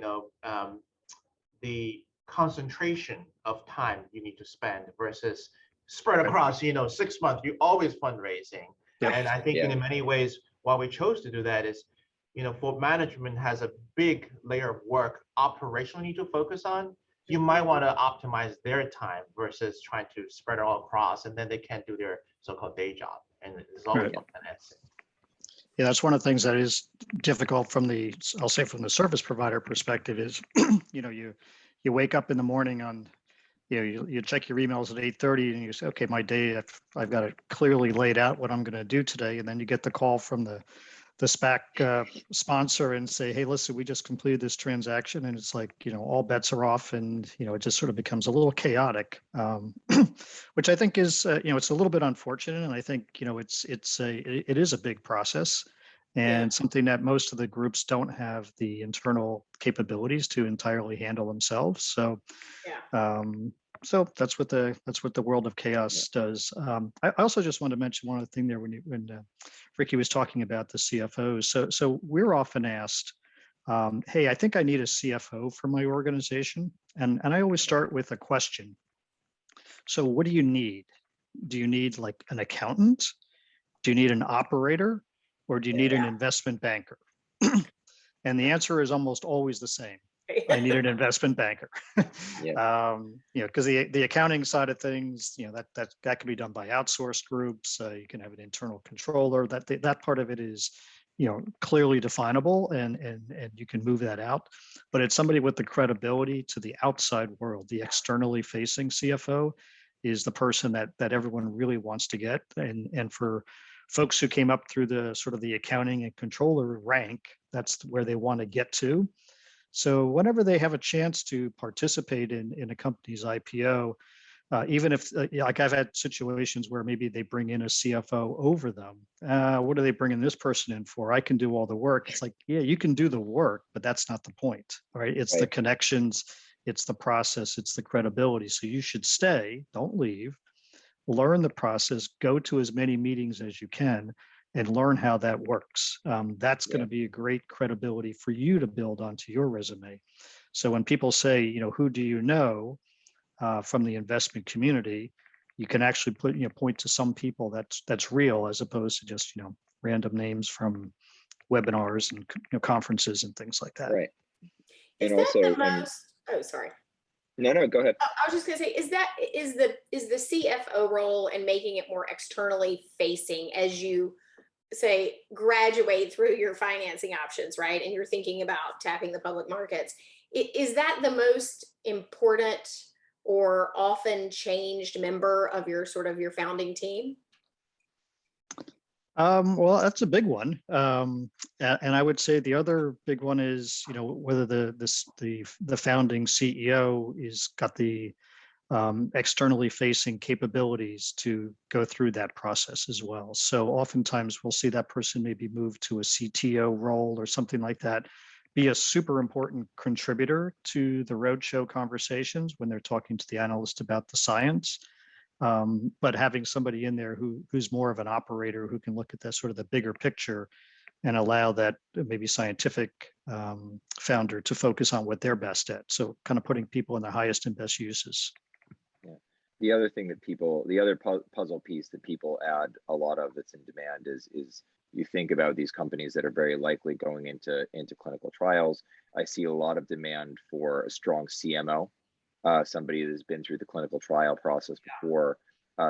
Speaker 4: the concentration of time you need to spend versus spread across, 6 months, you're always fundraising.
Speaker 3: Yeah.
Speaker 4: And I think
Speaker 1: Yeah.
Speaker 4: in many ways, why we chose to do that is, for management has a big layer of work operational need to focus on. You might want to optimize their time versus trying to spread it all across, and then they can't do their so-called day job. And it's always
Speaker 3: Right.
Speaker 4: about financing.
Speaker 3: Yeah, that's one of the things that is difficult from the, I'll say from the service provider perspective is, you wake up in the morning on, you check your emails at 8:30 and you say, okay, my day, I've got it clearly laid out what I'm going to do today. And then you get the call from the SPAC sponsor and say, hey, listen, we just completed this transaction. And it's like, all bets are off, and, it just sort of becomes a little chaotic, which I think is, it's a little bit unfortunate. And I think, it is a big process and something that most of the groups don't have the internal capabilities to entirely handle themselves. So, so that's what the world of chaos does. I also just want to mention one other thing there when Ricky was talking about the CFOs. So we're often asked, hey, I think I need a CFO for my organization. And I always start with a question. So what do you need? Do you need like an accountant? Do you need an operator? Or do you need an investment banker? And the answer is almost always the same. I need an investment banker. Because the accounting side of things, that can be done by outsourced groups. You can have an internal controller. That part of it is, clearly definable, and you can move that out. But it's somebody with the credibility to the outside world. The externally facing CFO is the person that everyone really wants to get. And for folks who came up through the sort of the accounting and controller rank, that's where they want to get to. So whenever they have a chance to participate in a company's IPO, even if like I've had situations where maybe they bring in a CFO over them. What are they bringing this person in for? I can do all the work. It's like, yeah, you can do the work, but that's not the point, right? It's the connections, it's the process, it's the credibility. So you should stay, don't leave, learn the process, go to as many meetings as you can, and learn how that works. That's going to be a great credibility for you to build onto your resume. So when people say, who do you know from the investment community, you can actually point to some people that's real, as opposed to just random names from webinars and conferences and things like that.
Speaker 1: Right.
Speaker 2: Is
Speaker 1: And
Speaker 2: that
Speaker 1: also,
Speaker 2: the most? Oh, sorry.
Speaker 1: No, go ahead.
Speaker 2: I was just going to say, is the CFO role and making it more externally facing as you say graduate through your financing options, right? And you're thinking about tapping the public markets. Is that the most important or often changed member of your founding team?
Speaker 3: Well, that's a big one. And I would say the other big one is, whether the founding CEO is got the externally facing capabilities to go through that process as well. So oftentimes we'll see that person maybe move to a CTO role or something like that, be a super important contributor to the roadshow conversations when they're talking to the analyst about the science. But having somebody in there who's more of an operator, who can look at that sort of the bigger picture and allow that maybe scientific founder to focus on what they're best at. So kind of putting people in the highest and best uses.
Speaker 1: Yeah. The other thing that the other puzzle piece that people add a lot of that's in demand is you think about these companies that are very likely going into clinical trials. I see a lot of demand for a strong CMO. Somebody that's been through the clinical trial process before.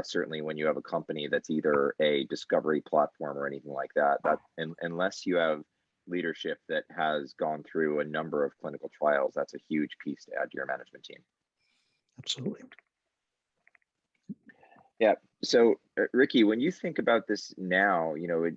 Speaker 1: Certainly when you have a company that's either a discovery platform or anything like that, unless you have leadership that has gone through a number of clinical trials, that's a huge piece to add to your management team.
Speaker 3: Absolutely.
Speaker 1: Yeah. So Ricky, when you think about this now,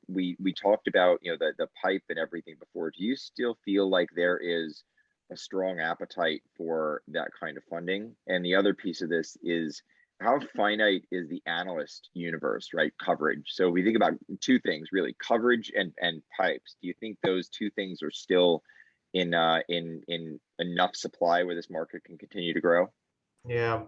Speaker 1: we talked about, the pipe and everything before. Do you still feel like there is a strong appetite for that kind of funding? And the other piece of this is, how finite is the analyst universe, right? Coverage. So we think about two things really: coverage and pipes. Do you think those two things are still in enough supply where this market can continue to grow?
Speaker 4: Yeah,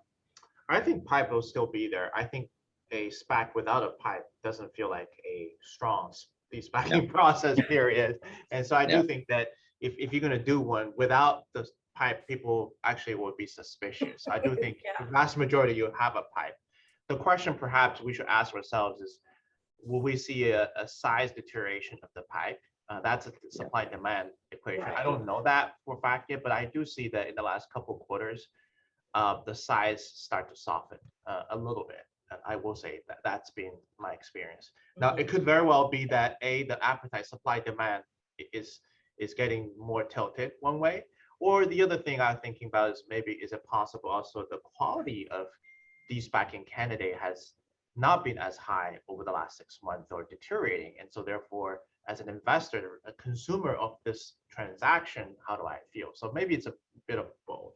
Speaker 4: I think pipe will still be there. I think a SPAC without a pipe doesn't feel like a strong the SPACing process period. And so I do think that if you're going to do one without the pipe, people actually will be suspicious. I do think the vast majority you have a pipe. The question perhaps we should ask ourselves is, will we see a size deterioration of the pipe? That's a supply demand equation. I don't know that for a fact yet, but I do see that in the last couple of quarters, the size start to soften a little bit. I will say that that's been my experience. Now, it could very well be that the appetite, supply demand is getting more tilted one way, or the other thing I'm thinking about is maybe is it possible also the quality of these SPACing candidate has not been as high over the last 6 months or deteriorating, and so therefore, as an investor, a consumer of this transaction, how do I feel? So maybe it's a bit of both.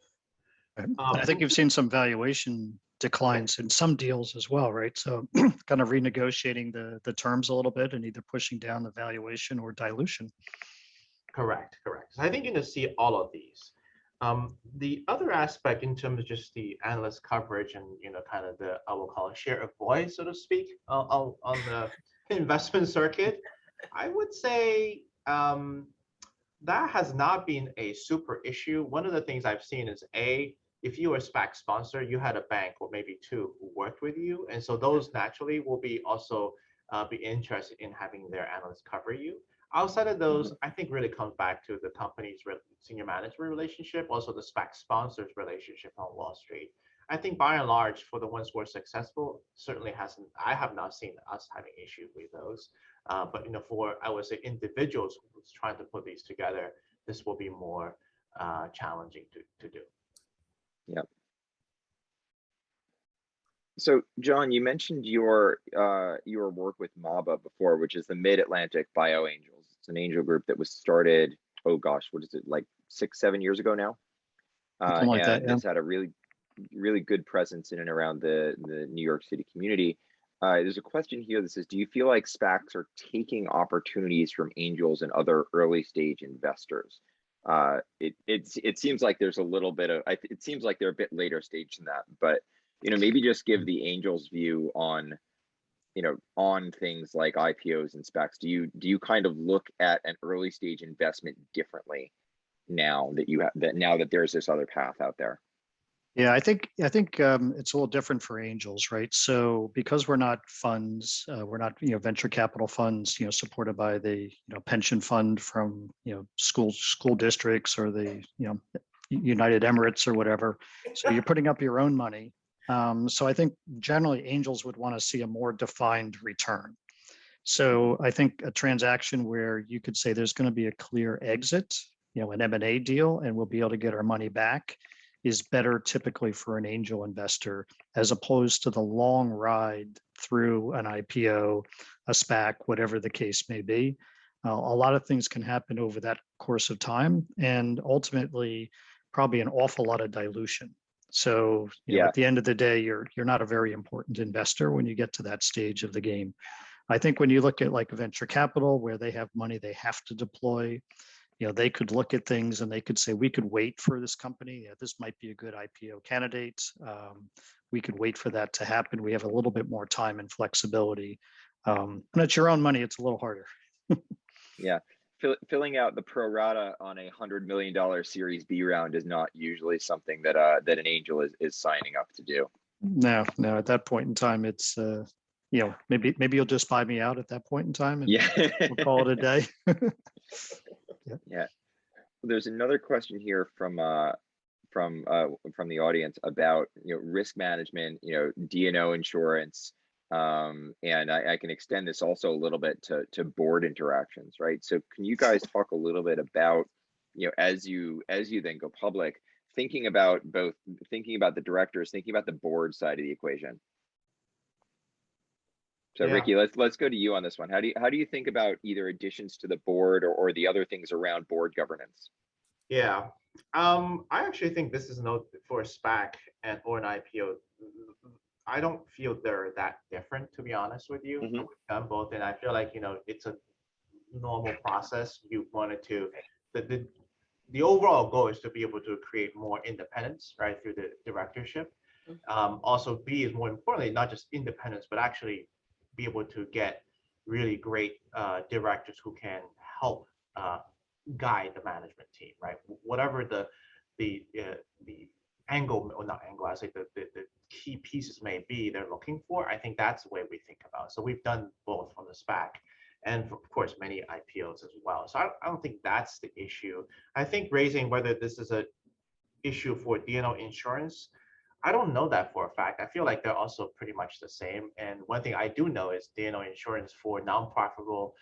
Speaker 3: I think you've seen some valuation declines in some deals as well, right? So kind of renegotiating the terms a little bit and either pushing down the valuation or dilution.
Speaker 4: Correct. So I think you're going to see all of these. The other aspect in terms of just the analyst coverage and kind of the I will call it share of voice, so to speak, on the investment circuit, I would say that has not been a super issue. One of the things I've seen is if you were a SPAC sponsor, you had a bank or maybe two who worked with you, and so those naturally will be also be interested in having their analysts cover you. Outside of those, I think really comes back to the company's senior management relationship, also the SPAC sponsors relationship on Wall Street. I think by and large, for the ones who are successful, certainly I have not seen us having issues with those. But for I would say individuals who's trying to put these together, this will be more challenging to do.
Speaker 1: Yep. So, John, you mentioned your work with MABA before, which is the Mid-Atlantic Bio Angels. It's an angel group that was started, oh gosh, what is it, like 6-7 years ago now?
Speaker 3: Something like that, yeah.
Speaker 1: It's had a really good presence in and around the New York City community. There's a question here that says, do you feel like SPACs are taking opportunities from angels and other early stage investors? It seems like there's a little bit of, it seems like they're a bit later stage than that, but maybe just give the angels view on things like IPOs and SPACs. Do you kind of look at an early stage investment differently now that there's this other path out there?
Speaker 3: Yeah, I think it's a little different for angels, right? So because we're not funds, we're not venture capital funds, supported by the pension fund from school districts or the United Emirates or whatever. So you're putting up your own money. So I think generally angels would want to see a more defined return. So I think a transaction where you could say there's going to be a clear exit, an M&A deal, and we'll be able to get our money back, is better typically for an angel investor, as opposed to the long ride through an IPO, a SPAC, whatever the case may be. A lot of things can happen over that course of time, and ultimately probably an awful lot of dilution. So at the end of the day, you're not a very important investor when you get to that stage of the game. I think when you look at like venture capital, where they have money they have to deploy, they could look at things and they could say, we could wait for this company. This might be a good IPO candidate. We could wait for that to happen. We have a little bit more time and flexibility. When it's your own money, it's a little harder.
Speaker 1: Yeah. Filling out the pro rata on a $100 million Series B round is not usually something that an angel is signing up to do.
Speaker 3: No. At that point in time, it's maybe you'll just buy me out at that point in time, and we'll call it a day.
Speaker 1: Yeah. There's another question here from the audience about risk management, D&O insurance. And I can extend this also a little bit to board interactions, right? So can you guys talk a little bit about, as you then go public, thinking about the directors, thinking about the board side of the equation? So Ricky, let's go to you on this one. How do you think about either additions to the board or the other things around board governance?
Speaker 4: Yeah, I actually think this is for a SPAC or an IPO. I don't feel they're that different, to be honest with you. We've done both, and I feel like it's a normal process. You wanted to the overall goal is to be able to create more independence, right, through the directorship. Also, B is more importantly not just independence, but actually be able to get really great directors who can help guide the management team, right? Whatever the angle, or not angle, I say the key pieces may be they're looking for. I think that's the way we think about it. So we've done both from the SPAC and of course many IPOs as well. So I don't think that's the issue. I think raising whether this is a issue for D&O insurance, I don't know that for a fact. I feel like they're also pretty much the same. And one thing I do know is D&O insurance for non-profitable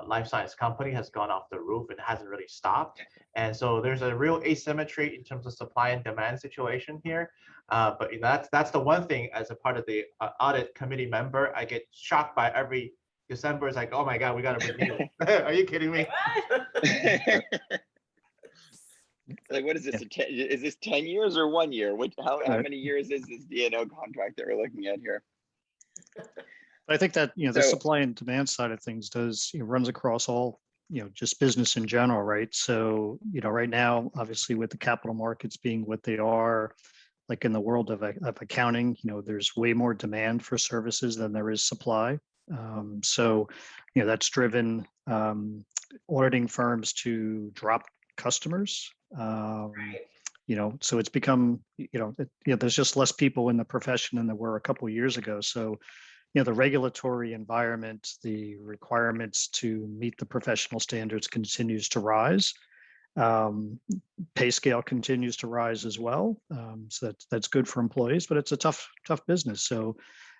Speaker 4: life science company has gone off the roof and hasn't really stopped. And so there's a real asymmetry in terms of supply and demand situation here. But you know, that's the one thing as a part of the audit committee member, I get shocked by every December. It's like, oh my God, we got to renew. Are you kidding me?
Speaker 1: Like, what is this? Is this 10 years or 1 year? How many years is this D&O contract that we're looking at here?
Speaker 3: I think that, you know, the
Speaker 1: So-
Speaker 3: supply and demand side of things runs across all, you know, just business in general, right? So, you know, right now, obviously with the capital markets being what they are, like in the world of accounting, you know, there's way more demand for services than there is supply. So, you know, that's driven auditing firms to drop customers. You know, so it's become, there's just less people in the profession than there were a couple of years ago. So, you know, the regulatory environment, the requirements to meet the professional standards continues to rise. Pay scale continues to rise as well. So that's good for employees, but it's a tough business. So,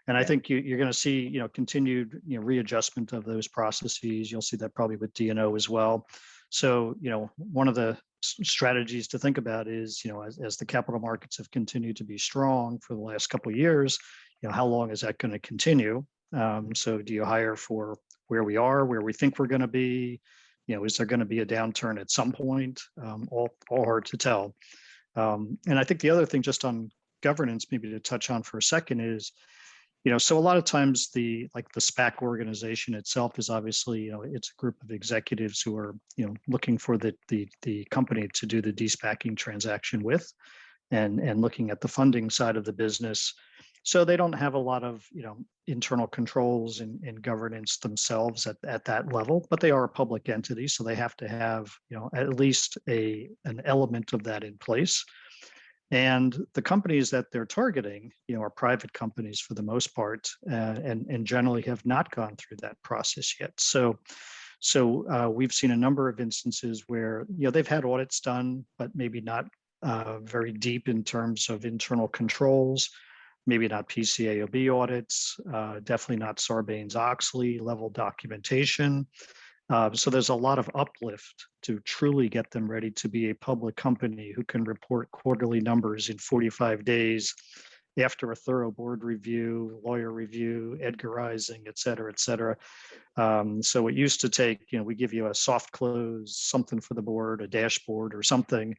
Speaker 3: and I think you're going to see, you know, continued, you know, readjustment of those processes. You'll see that probably with D&O as well. So, you know, one of the strategies to think about is, you know, as the capital markets have continued to be strong for the last couple of years, you know, how long is that going to continue? So do you hire for where we are, where we think we're going to be? You know, is there going to be a downturn at some point? All hard to tell. And I think the other thing just on governance, maybe to touch on for a second is, you know, so a lot of times the SPAC organization itself is obviously, you know, it's a group of executives who are, you know, looking for the company to do the de-SPACing transaction with, and looking at the funding side of the business. So they don't have a lot of, you know, internal controls and governance themselves at that level, but they are a public entity, so they have to have, you know, at least an element of that in place. And the companies that they're targeting, you know, are private companies for the most part, and generally have not gone through that process yet. So we've seen a number of instances where, you know, they've had audits done, but maybe not very deep in terms of internal controls, maybe not PCAOB audits, definitely not Sarbanes-Oxley level documentation. So there's a lot of uplift to truly get them ready to be a public company who can report quarterly numbers in 45 days after a thorough board review, lawyer review, Edgarizing, et cetera, et cetera. So it used to take, you know, we give you a soft close, something for the board, a dashboard or something.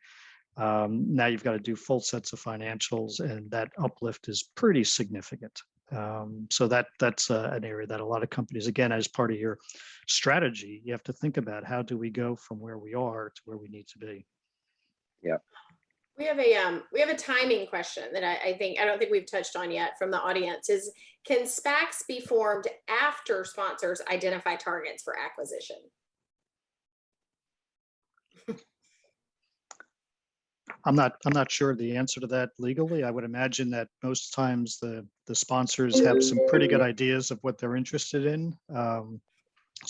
Speaker 3: Now you've got to do full sets of financials, and that uplift is pretty significant. So that's an area that a lot of companies, again, as part of your strategy, you have to think about how do we go from where we are to where we need to be.
Speaker 1: Yeah.
Speaker 2: We have a timing question that I don't think we've touched on yet from the audience is, can SPACs be formed after sponsors identify targets for acquisition?
Speaker 3: I'm not sure the answer to that legally. I would imagine that most times the sponsors have some pretty good ideas of what they're interested in. So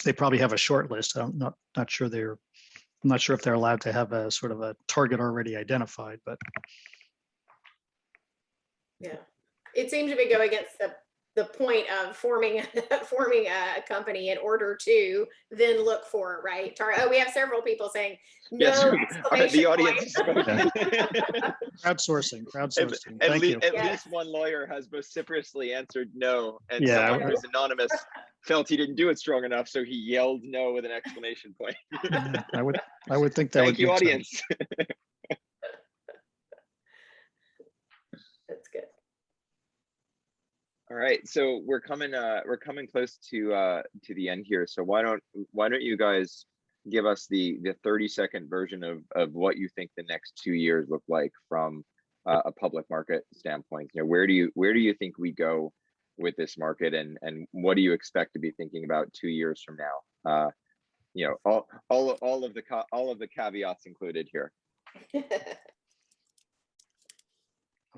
Speaker 3: they probably have a short list. I'm not sure if they're allowed to have a sort of a target already identified, but
Speaker 2: yeah, it seems to be going against the point of forming a company in order to then look for, right? We have several people saying no.
Speaker 1: Yes, the audience is
Speaker 3: crowdsourcing.
Speaker 1: At
Speaker 2: Yes.
Speaker 1: least one lawyer has vociferously answered no, and
Speaker 3: Yeah.
Speaker 1: someone who's anonymous felt he didn't do it strong enough, so he yelled no with an exclamation point.
Speaker 3: I would think that
Speaker 1: Thank
Speaker 3: would
Speaker 1: you,
Speaker 3: make
Speaker 1: audience.
Speaker 3: sense.
Speaker 2: That's good.
Speaker 1: All right, so we're coming close to the end here. So why don't you guys give us the 30-second version of what you think the next 2 years look like from a public market standpoint? You know, where do you think we go with this market, and what do you expect to be thinking about 2 years from now? All of the caveats included here.
Speaker 3: Let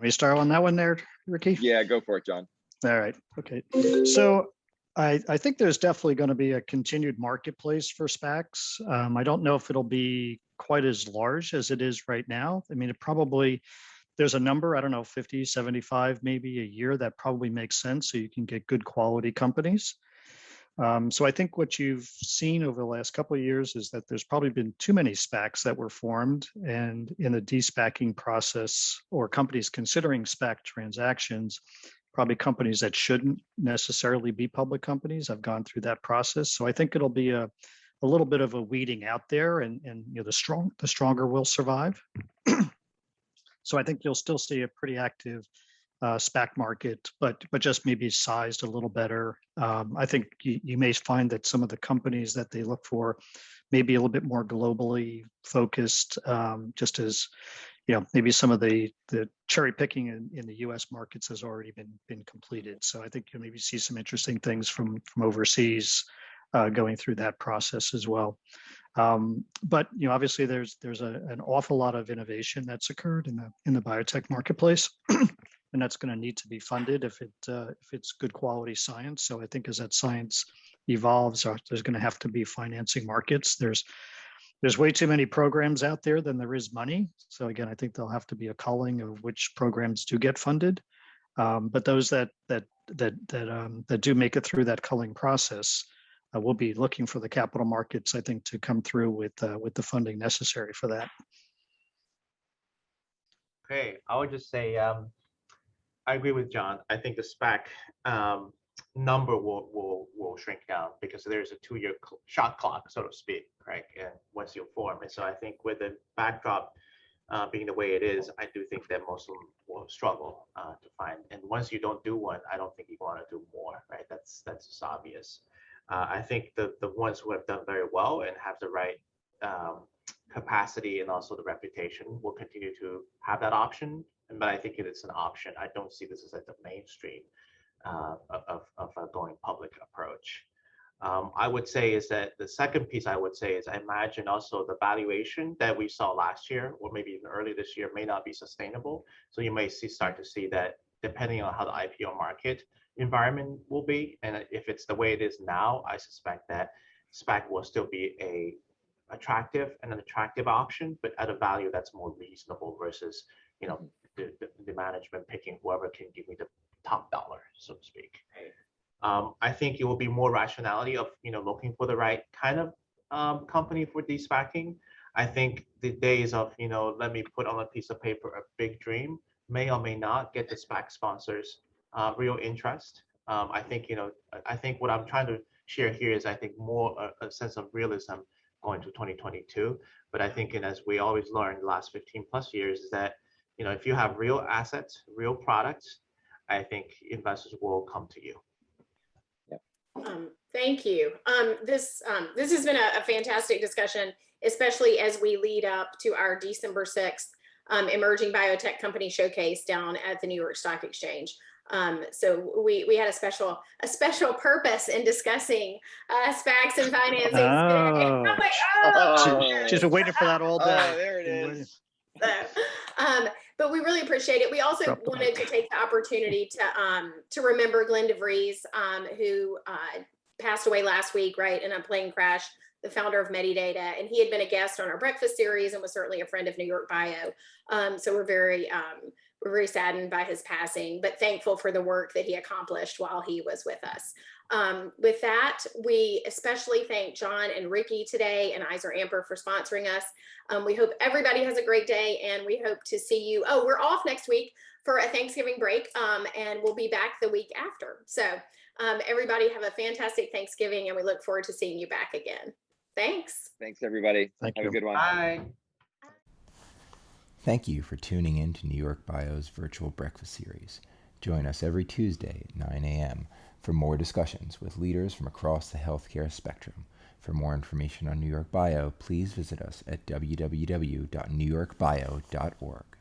Speaker 3: me start on that one there, Ricky.
Speaker 1: Yeah, go for it, John.
Speaker 3: All right. Okay. So I think there's definitely going to be a continued marketplace for SPACs. I don't know if it'll be quite as large as it is right now. I mean, there's a number, I don't know, 50, 75, maybe a year that probably makes sense. So you can get good quality companies. So I think what you've seen over the last couple of years is that there's probably been too many SPACs that were formed, and in the de-SPACing process, or companies considering SPAC transactions, probably companies that shouldn't necessarily be public companies have gone through that process. So I think it'll be a little bit of a weeding out there, and the stronger will survive. So I think you'll still see a pretty active SPAC market, but just maybe sized a little better. I think you may find that some of the companies that they look for may be a little bit more globally focused, just as maybe some of the cherry picking in the U.S. markets has already been completed. So I think you'll maybe see some interesting things from overseas going through that process as well. But obviously there's an awful lot of innovation that's occurred in the biotech marketplace. And that's going to need to be funded if it's good quality science. So I think as that science evolves, there's going to have to be financing markets. There's way too many programs out there than there is money. So again, I think there'll have to be a culling of which programs do get funded. But those that do make it through that culling process will be looking for the capital markets, I think, to come through with the funding necessary for that.
Speaker 4: Okay, I would just say I agree with John. I think the SPAC number will shrink down because there's a 2-year shot clock, so to speak, right? And once you form, and so I think with the backdrop being the way it is, I do think that most of them will struggle to find. And once you don't do one, I don't think you want to do more, right? That's just obvious. I think the ones who have done very well and have the right capacity and also the reputation will continue to have that option. But I think it is an option. I don't see this as like the mainstream of a going public approach. I would say is that the second piece I would say is I imagine also the valuation that we saw last year or maybe even early this year may not be sustainable. So you may start to see that depending on how the IPO market environment will be. And if it's the way it is now, I suspect that SPAC will still be an attractive option, but at a value that's more reasonable versus, the management picking whoever can give me the top dollar, so to speak. I think it will be more rationality of, looking for the right kind of company for de-SPACing. I think the days of, let me put on a piece of paper a big dream may or may not get the SPAC sponsors real interest. I think what I'm trying to share here is I think more a sense of realism going to 2022. But I think, and as we always learn the last 15 plus years, is that if you have real assets, real products, I think investors will come to you.
Speaker 2: Thank you. This has been a fantastic discussion, especially as we lead up to our December 6th Emerging Biotech Company Showcase down at the New York Stock Exchange. So we had a special purpose in discussing SPACs and financing.
Speaker 3: Oh.
Speaker 2: I'm like,
Speaker 3: She's been waiting for that all day.
Speaker 1: Oh, there it is.
Speaker 2: But we really appreciate it. We also wanted to take the opportunity to remember Glenn DeVries, who passed away last week, right, in a plane crash, the founder of Medidata, and he had been a guest on our breakfast series and was certainly a friend of New York Bio. So we're very saddened by his passing, but thankful for the work that he accomplished while he was with us. With that, we especially thank John and Ricky today and Eisner Amper for sponsoring us. We hope everybody has a great day, and we hope to see you. Oh, we're off next week for a Thanksgiving break, and we'll be back the week after. So everybody have a fantastic Thanksgiving, and we look forward to seeing you back again. Thanks.
Speaker 1: Thanks, everybody.
Speaker 3: Thank
Speaker 1: Have
Speaker 3: you.
Speaker 1: a good one.
Speaker 4: Bye.
Speaker 5: Thank you for tuning in to New York Bio's virtual breakfast series. Join us every Tuesday at 9 a.m. for more discussions with leaders from across the healthcare spectrum. For more information on New York Bio, please visit us at www.newyorkbio.org.